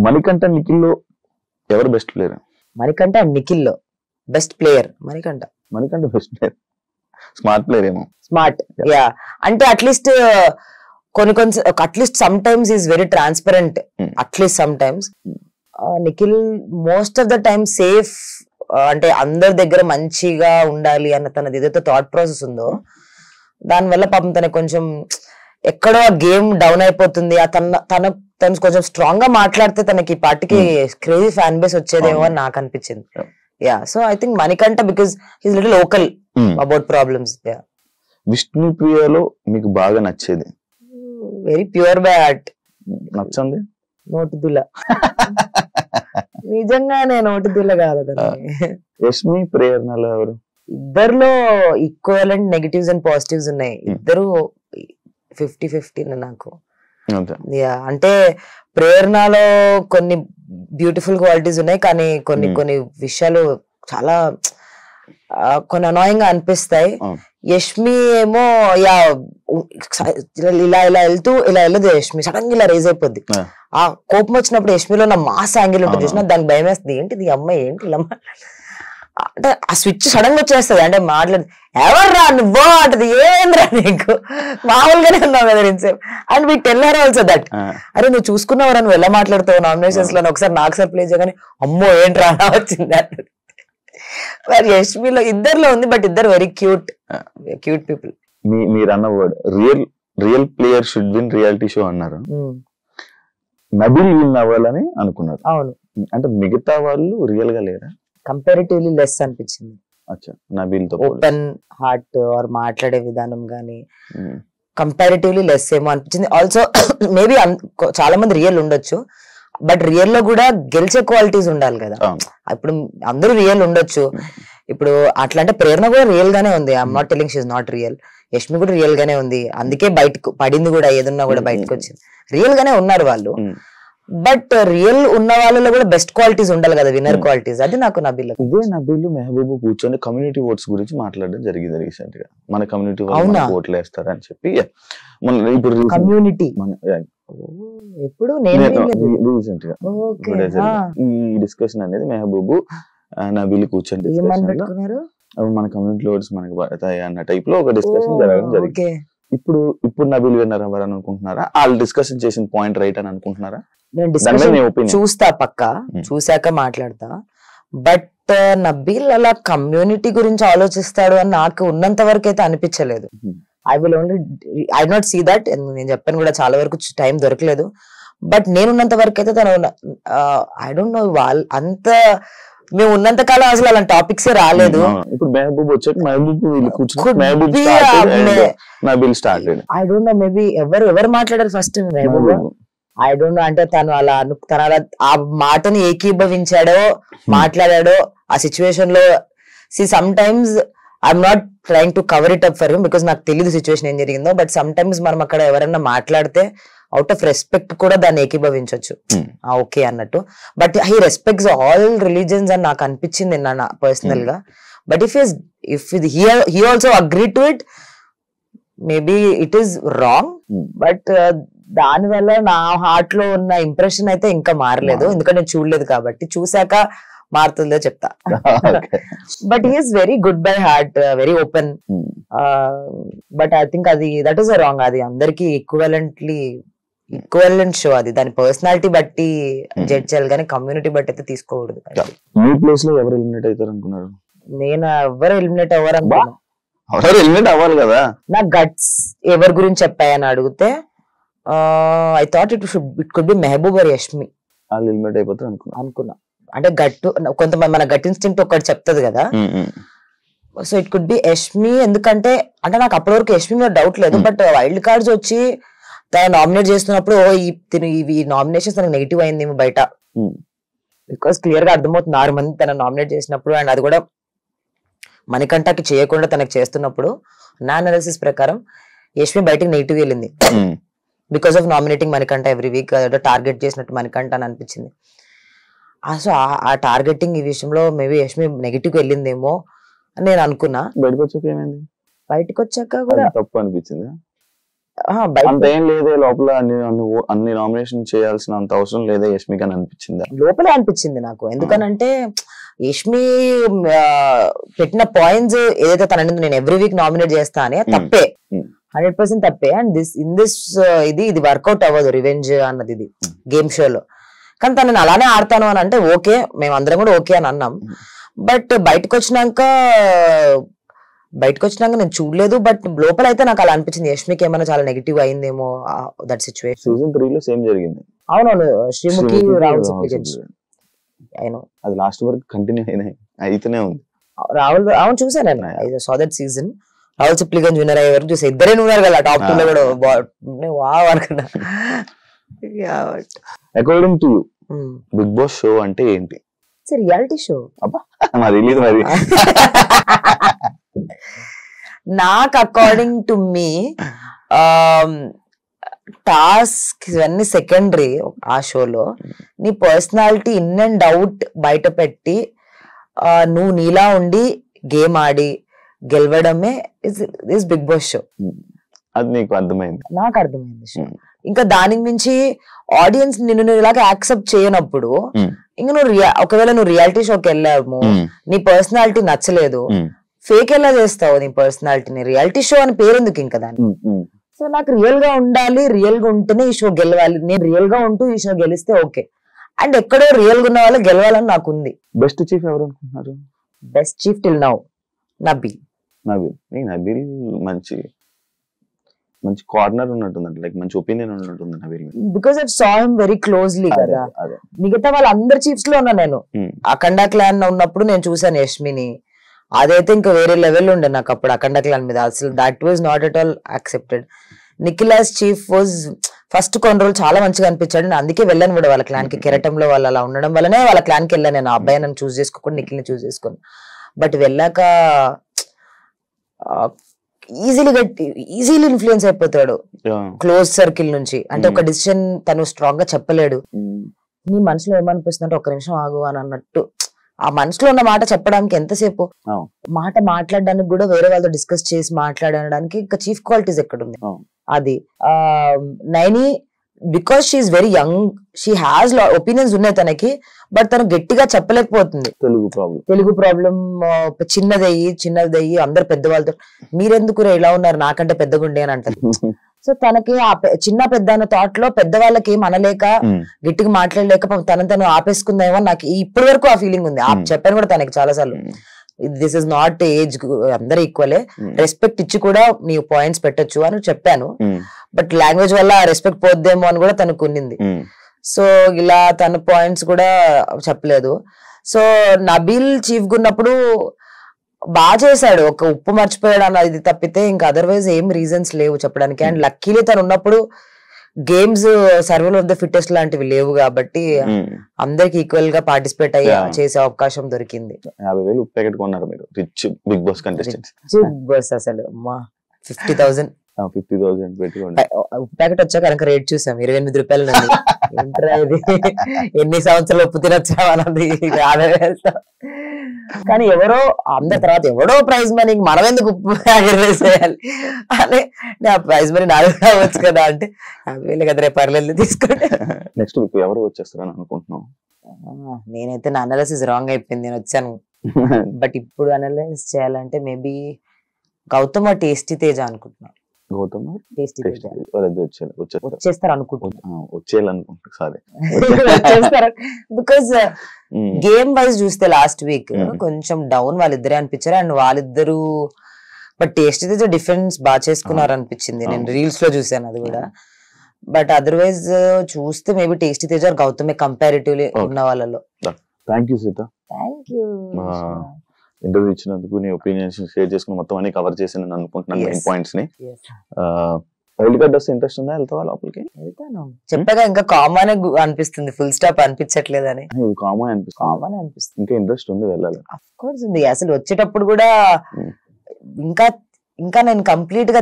మణికంఠ నిఖిల్ లో ఎవరు best player? Manikanta Nikhil లో best player Manikanta best player. Smart player ఏమో. స్మార్ట్ యా అంటే అట్లీస్ట్ కొన్ని at least some times is very transparent. At least some times Nikhil most of the time safe, అంటే అందరి దగ్గర మంచిగా ఉండాలి అన్న తనది ఏదైతే థాట్ ప్రాసెస్ ఉందో దానివల్ల పాపం తనకు కొంచెం ఎక్కడో గేమ్ డౌన్ అయిపోతుంది. తను కొంచెం స్ట్రాంగ్ గా మాట్లాడితే తనకి పార్టీకి క్రేజీ ఫ్యాన్ బేస్ వచ్చేదేమో అని నాకు అనిపించింది. Yeah so I think Manikanta because he's little local about problems. విష్ణుప్రియలో మీకు బాగా నచ్చేది? Very pure by heart. నచ్చండి నోటిదుల నిజంగానే నోటిదుల కాదు. యష్మి ప్రేరణలో ఎవరు? ఇద్దరులో ఈక్వలెంట్ నెగటివ్స్ అండ్ పాజిటివ్స్ ఉన్నాయి. ఇద్దరు 50-50 నాకు. యా అంటే ప్రేరణలో కొన్ని బ్యూటిఫుల్ క్వాలిటీస్ ఉన్నాయి, కానీ కొన్ని విషయాలు చాలా కొన్ని అనాయింగ్ గా అనిపిస్తాయి. యష్మి ఏమో యా ఇలా వెళ్ళదు. యష్మి సడన్ గా ఇలా రేజ్ అయిపోద్ది. ఆ కోపం వచ్చినప్పుడు యష్మిలో నా మాస్ యాంగిల్ ఉంటుంది చూసిన దానికి భయం వేస్తుంది. ఏంటిది అమ్మాయి ఏంటి ఇలా అంటే ఆ స్విచ్ సడన్ గా వచ్చేస్తుంది. అంటే మాట్లాడి ఎవర్రా నువ్వో అంటది, ఏంద్రా నీకు మామూలుగానే ఉన్నావు కదా ఇంతసేపు. And we tell her also that అరే నువ్వు చూసుకున్నావురా నువ్వు ఎలా మాట్లాడుతావు నామినేషన్స్ లో ఒకసారి నాకు సార్ ప్లే చేయగానే అమ్మో ఏంట్రా అలా వచ్చింది అంటది. మరి యష్మిలో ఇద్దరులో ఉంది, బట్ ఇద్దరు వెరీ క్యూట్ పీపుల్. మీరు అన్న word real player should win reality show అన్నారు. నబిల్ విన్ అవ్వాలని అనుకున్నారు. అవును. అంటే మిగతా వాళ్ళు రియల్ గా లేరా? కంపారిటివ్లీ లెస్ అనిపించింది. నబిల్ తో ఓపెన్ హార్ట్ ఆర్ మాట్లాడే విధానం గానీ కంపారిటివ్లీ లెస్ ఏమో అనిపించింది. ఆల్సో మేబీ చాలా మంది రియల్ ఉండొచ్చు, బట్ రియల్ లో కూడా గెలిచే క్వాలిటీస్ ఉండాలి కదా. ఇప్పుడు అందరూ రియల్ ఉండొచ్చు. ఇప్పుడు అట్లా అంటే ప్రేరణ కూడా రియల్ గానే ఉంది. I'm not telling she is not real. Yashmi కూడా రియల్ గానే ఉంది, అందుకే బయటకు పడింది కూడా, ఏదన్నా కూడా బయటకు వచ్చింది. రియల్ గానే ఉన్నారు వాళ్ళు, బట్ రియల్ ఉన్న వాళ్ళలో కూడా బెస్ట్ క్వాలిటీస్ ఉండాలి కదా, విన్నర్ క్వాలిటీస్. అది నాకు నబీల్. ఇదే నబీల్ మెహబూబ్ కూర్చొని కమ్యూనిటీ ఓట్స్ గురించి మాట్లాడడం జరిగింది రీసెంట్ గా. మన కమ్యూనిటీ ఓట్లు వేస్తారని చెప్పి ఇప్పుడు కమ్యూనిటీ ఎప్పుడు రీసెంట్ గా ఈ డిస్కషన్ అనేది మెహబూబ్ నబీల్ కూర్చొని మన కమ్యూనిటీ ఓట్స్ మనకి పడతాయి అన్న టైప్ లో ఒక డిస్కషన్ జరగడం జరిగింది. ఇప్పుడు నబీల్ విన్నర్ అవ్వాలని అనుకుంటున్నారా? వాళ్ళు డిస్కషన్ చేసిన పాయింట్ రైట్ అని అనుకుంటున్నారా? నేను డిస్కషన్ చూస్తా, పక్కా చూసాక మాట్లాడతా. బట్ నబీల్ అలా కమ్యూనిటీ గురించి ఆలోచిస్తాడు అని నాకు ఉన్నంత వరకు అయితే అనిపించలేదు. I not see that. నేను చెప్పాను కూడా చాలా వరకు టైం దొరకలేదు. బట్ నేనున్నంత వరకు అయితే తను ఐ డోంట్ నో వాళ్ళు అంత మేము ఉన్నంత కాలం అసలు అలాంటి టాపిక్స్ రాలేదు. ఇప్పుడు మెహబూబ్ వచ్చాక ఐ డోంట్ నో మేబీ ఎవరు మాట్లాడారు first Mehboob. I don't know అంటే తను అలా ఆ మాటని ఏకీభవించాడో మాట్లాడాడో ఆ సిచ్యువేషన్ లో. Some times I'm not trying to cover it up for him because నాకు తెలియదు సిచ్యువేషన్ ఏం జరిగిందో. బట్ సమ్ టైమ్స్ మనం అక్కడ ఎవరైనా మాట్లాడితే అవుట్ ఆఫ్ రెస్పెక్ట్ కూడా దాన్ని ఏకీభవించవచ్చు ఓకే అన్నట్టు. But he respects all religions అని నాకు అనిపించింది నా పర్సనల్ గా. But if he also agree to it, maybe it is wrong. But దాని వల్ల నా హార్ట్ లో ఉన్న ఇంప్రెషన్ అయితే ఇంకా మారలేదు, ఎందుకంటే నేను చూడలేదు కాబట్టి. చూసాక మారుతుందో చెప్తా. But he is very good bye heart, very open. But I think అది దట్ ఈస్ రాంగ్. అది అందరికి ఈక్వలెంట్ షో. అది దాని పర్సనాలిటీ బట్టి జడ్జ్ చేయాలి కానీ కమ్యూనిటీ బట్టి అయితే తీసుకోకూడదు. మీ ప్లేస్ లో ఎవరు ఎలిమినేట్ అవుతారు అనుకున్నారు? నేను ఎవరు ఎలిమినేట్ అవ్వరనుకున్నా. అవ్వాలి కదా. నా గట్స్ ఎవరి గురించి చెప్పాయని అడిగితే I thought it could be Mehboob or Yashmi. వాళ్ళు ఎలిమినేట్ అయిపోతారు అనుకున్నా. అంటే గట్టు కొంతమంది మన గట్ ఇన్స్టింక్ట్ ఒకటి చెప్తుంది కదా. So it could B Yashmi. ఎందుకంటే అంటే నాకు అప్పటి వరకు యష్మి మీద డౌట్ లేదు. బట్ వైల్డ్ కార్డ్స్ వచ్చి తను నామినేట్ చేస్తున్నప్పుడు ఈ నామినేషన్స్ తనకు నెగిటివ్ అయింది బయట. బికాస్ క్లియర్ గా అర్థమవుతుంది 6 మంది తన నామినేట్ చేసినప్పుడు. అండ్ అది కూడా మణికంఠకి చేయకుండా తనకు చేస్తున్నప్పుడు నా అనాలిసిస్ ప్రకారం యష్మి బయటకు నెగిటివ్ వెళ్ళింది because of nominating Manikanta every week. Target చేసినట్టు మణికంఠ అని అనిపించింది. సో ఆ టార్గెటింగ్ ఈ విషయంలో మేబీ యష్మి నెగిటివ్ వెళ్ళిందేమో అని నేను అనుకున్నా. బయటకు వచ్చాక ఏమైంది? బయటకు వచ్చాక కూడా తప్పు అనిపించింది. అంతేం లేదే లోపల అన్ని నామినేషన్ చేయాల్సిన అంత అవసరం లేదే యష్మికి అని అనిపించింది. లోపలే అనిపించింది నాకు. ఎందుకనంటే యష్మి పెట్టిన పాయింట్స్ ఏదైతే తన నేను ఎవ్రీ వీక్ నామినేట్ చేస్తా అని తప్పే, 100% తప్పే. అండ్ ఇది వర్కౌట్ అవ్వదు రివెంజ్ అన్నది, ఇది గేమ్ షోలో. కానీ తను అలానే ఆడతాను అని అంటే ఓకే, మేమందరం కూడా ఓకే అని అన్నాం. బట్ బయటకు వచ్చినాక నేను చూడలేదు. బట్ లోపల అయితే నాకు అలా అనిపించింది, యష్మికి ఏమైనా చాలా నెగిటివ్ అయిందేమో దట్ సిచ్యువేషన్. సీజన్ 3 లో సేమ్ జరిగింది. అవునవును, శ్రీముఖి రాహుల్ అది లాస్ట్ వరకు కంటిన్యూ అయితేనే ఉంది. రాహుల్ అవును చూసాను నేను, I saw that season. Rahul Sipligunj winner అయ్యే వరకు చూసా, ఇద్దరే ఉన్నారు కదా టాప్ 2 లో కూడా. వావ్ అనుకున్నా. According to you Bigg Boss show అంటే ఏంటి? Reality show. మరి నాకు అకార్డింగ్ టు మీ టాస్క్ ఇవన్నీ సెకండరీ. ఆ షోలో నీ పర్సనాలిటీ ఇన్ అండ్ అవుట్ బయట పెట్టి నువ్వు నీలా ఉండి గేమ్ ఆడి గెలవడమే ఇస్ బిగ్ బాస్ షో. అది నీకు అర్థమైంది? నాకు అర్థమైంది షో. ఇంకా దానికి మించి ఆడియన్స్ నిన్ను ఇలాగా యాక్సెప్ట్ చేయనప్పుడు ఇంకా ఒకవేళ నువ్వు రియాలిటీ షోకి వెళ్ళావు, నీ పర్సనాలిటీ నచ్చలేదు, ఫేక్ ఎలా చేస్తావు నీ పర్సనాలిటీని? రియాలిటీ షో అని పేరెందుకు ఇంకా దాన్ని? సో నాకు రియల్ గా ఉండాలి, రియల్ గా ఉంటేనే ఈ షో గెలవాలి. నేను రియల్ గా ఉంటూ ఈ షో గెలిస్తే ఓకే. అండ్ ఎక్కడో రియల్ గా ఉన్న వాళ్ళు గెలవాలని నాకు ఉంది. బెస్ట్ చీఫ్ ఎవరు అనుకుంటున్నారు? Best chief till now Nabeel. Nabeel మంచి కార్నర్ ఉన్నట్టుంది, లైక్ మంచి ఒపీనియన్ ఉన్నట్టుంది Nabeel. Because I saw him very closely కదా. మిగతా వాళ్ళ అందరి చీఫ్స్ లో ఉన్నా నేను. అఖండ క్లాన్ ఉన్నప్పుడు నేను చూసాను యష్మిని, అదైతే ఇంకా వేరే లెవెల్ ఉండే నాకు అప్పుడు అఖండ క్లాన్ మీద. అసలు that was not at all accepted. Nikhil's chief was first కొన్ని రోజులు చాలా మంచిగా అనిపించాడు. నేను అందుకే వెళ్ళాను కూడా వాళ్ళ క్లాన్ కి. కెరటంలో వాళ్ళు అలా ఉండడం వల్లనే వాళ్ళ క్లాన్ కి వెళ్ళాను నేను. ఆ అబ్బాయి నన్ను చూస్ చేసుకోకుండా నిఖిల్ని చూస్ చేసుకుని. బట్ వెళ్ళాక ఈజీలీ ఇన్ఫ్లుయెన్స్ అయిపోతాడు క్లోజ్ సర్కిల్ నుంచి. అంటే ఒక డిసిషన్ తను స్ట్రాంగ్ గా చెప్పలేడు. నీ మనసులో ఏమనిపిస్తుంది అంటే ఒక్క నిమిషం ఆగు అని అన్నట్టు. ఆ మనసులో ఉన్న మాట చెప్పడానికి ఎంతసేపు, మాట మాట్లాడడానికి కూడా వేరే వాళ్ళతో డిస్కస్ చేసి మాట్లాడడానికి ఇంకా చీఫ్ క్వాలిటీస్ ఎక్కడుంది? అది Naini because she's very young, she has opinions ఉన్నాయి తనకి, బట్ తను గట్టిగా చెప్పలేకపోతుంది. తెలుగు ప్రాబ్లం చిన్నదయ్యి అందరు పెద్దవాళ్ళతో మీరెందుకు ఇలా ఉన్నారు నాకంటే పెద్దగుండే అని అంటారు. సో తనకి ఆ చిన్న పెద్ద అన్న థాట్ లో పెద్దవాళ్ళకి ఏం అనలేక గట్టిగా మాట్లాడలేక తను ఆపేసుకుందేమో నాకు ఇప్పటి వరకు ఆ ఫీలింగ్ ఉంది. చెప్పాను కూడా తనకి చాలా సార్లు, దిస్ ఇస్ నాట్ ఏజ్, అందరు ఈక్వలే, రెస్పెక్ట్ ఇచ్చి కూడా నీ పాయింట్స్ పెట్టొచ్చు అని చెప్పాను. బట్ లాంగ్వేజ్ వల్ల రెస్పెక్ట్ పోద్దేమో అని కూడా తనకు ఉన్నింది. సో ఇలా తన పాయింట్స్ కూడా చెప్పలేదు. సో నబీల్ చీఫ్ గా ఉన్నప్పుడు బాగా చేశాడు, ఒక ఉప్పు మర్చిపోయాడు అన్నది తప్పితే ఇంకా అదర్వైజ్ ఏం రీజన్స్ లేవు చెప్పడానికి. అండ్ లక్కీలీ తను ఉన్నప్పుడు games survival of the fittest లాంటివి లేవు కాబట్టి అందరికి ఈక్వల్ గా పార్టిసిపేట్ అయ్యి చేసే అవకాశం దొరికింది. 50,000 ప్యాకెట్ కొన్నారు మీరు, rich Bigg Boss contestants. Bigg Boss అసలు 50,000 పెట్టుకోండి. ప్యాకెట్ వచ్చాక కనుక రేట్ చూసాం 28 రూపాయలు. ఎన్ని సంవత్సరాలు ఉప్పు తినొచ్చా అన్నది. కానీ ఎవరో అందరి తర్వాత ఎవడో ప్రైజ్ మనీ మనం ఎందుకు ఉప్పు వేసేయాలి అని, ఆ ప్రైజ్ మనీ నాకు కావచ్చు కదా అంటే 50,000 కదా రేపు పర్లేదు తీసుకోండి. నెక్స్ట్ వీక్ ఎవరు వచ్చేస్తారని అనుకుంటున్నాం? నేనైతే నా అనాలిసిస్ రాంగ్ అయిపోయింది, నేను వచ్చాను. బట్ ఇప్పుడు అనలైజ్ చేయాలంటే మేబీ గౌతమ్ టేస్టీ తేజ అనుకుంటున్నాను. గౌతమ్ టేస్టీ తేజ వచ్చేస్తారు అనుకుంటున్నా. బికాస్ గేమ్ వైజ్ చూస్తే లాస్ట్ వీక్ కొంచెం డౌన్ వాళ్ళిద్దరే అనిపించారు. అండ్ వాళ్ళిద్దరు బట్ టేస్టీ తేజ డిఫరెన్స్ బాగా చేసుకున్నారు అనిపించింది, నేను రీల్స్ లో చూసాను అది కూడా. బట్ అదర్వైజ్ చూస్తే మేబీ టేస్టీ తేజ గౌతమే కంపారిటివ్లీ ఉన్న వాళ్ళలో. Thank you Sita, thank you interview ఇచ్చినందుకు. నీ ఒపీనియన్స్ షేర్ చేసుకుని మొత్తం అన్ని కవర్ చేసాను అనుకుంటున్నాను, మెయిన్ పాయింట్స్ ని. వైల్డ్ కార్డ్ వస్తే ఇంట్రెస్ట్ ఉందా? వెళ్తావా లోపలికి? వెళ్తాను, చెప్పగా ఇంకా కామన్ అనిపిస్తుంది, ఫుల్ స్టాప్ అనిపించట్లేదని. కామన్ అనిపిస్తుంది, ఇంకా ఇంట్రెస్ట్ ఉంది వెళ్ళాలి. అఫ్ కోర్స్ ఉంది. అసలు వచ్చేటప్పుడు కూడా ఇంకా నేను కంప్లీట్ గా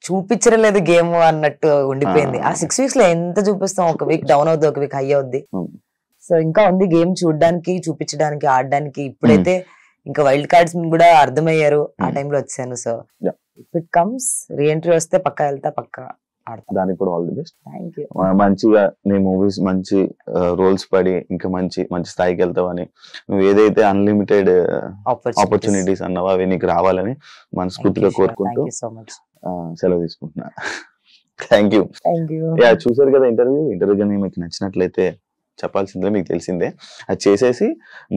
చూపించలేదు గేమ్ అన్నట్టు ఉండిపోయింది. ఆ 6 weeks లో ఎంత చూపిస్తాం, ఒక వీక్ డౌన్ అవుద్ది, ఒక వీక్ హై అవుద్ది. సో ఇంకా ఉంది గేమ్ చూడడానికి, చూపించడానికి, ఆడడానికి. ఇప్పుడైతే ఇంకా వైల్డ్ కార్డ్స్ కూడా అర్థమయ్యారు, ఆ టైంలో వచ్చాను. So if it comes reentry వస్తే పక్కా వెళ్తా, పక్కా. దానికి కూడా ఆల్ ది బెస్ట్. మంచిగా నీ మూవీస్ మంచి రోల్స్ పడి ఇంకా మంచి మంచి స్థాయికి వెళ్తావని, నువ్వు ఏదైతే అన్లిమిటెడ్ ఆపర్చునిటీస్ అన్నావో అవి నీకు రావాలని మనస్ఫూర్తిగా కోరుకుంటూ సెలవు తీసుకుంటున్నా. Thank you. చూసారు కదా ఇంటర్వ్యూ కానీ మీకు నచ్చినట్లయితే చెప్పాల్సిందే, మీకు తెలిసిందే, అది చేసేసి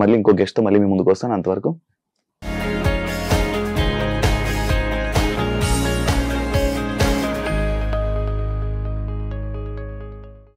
మళ్ళీ ఇంకో గెస్ట్ తో మళ్ళీ మీ ముందుకు వస్తాను. అంతవరకు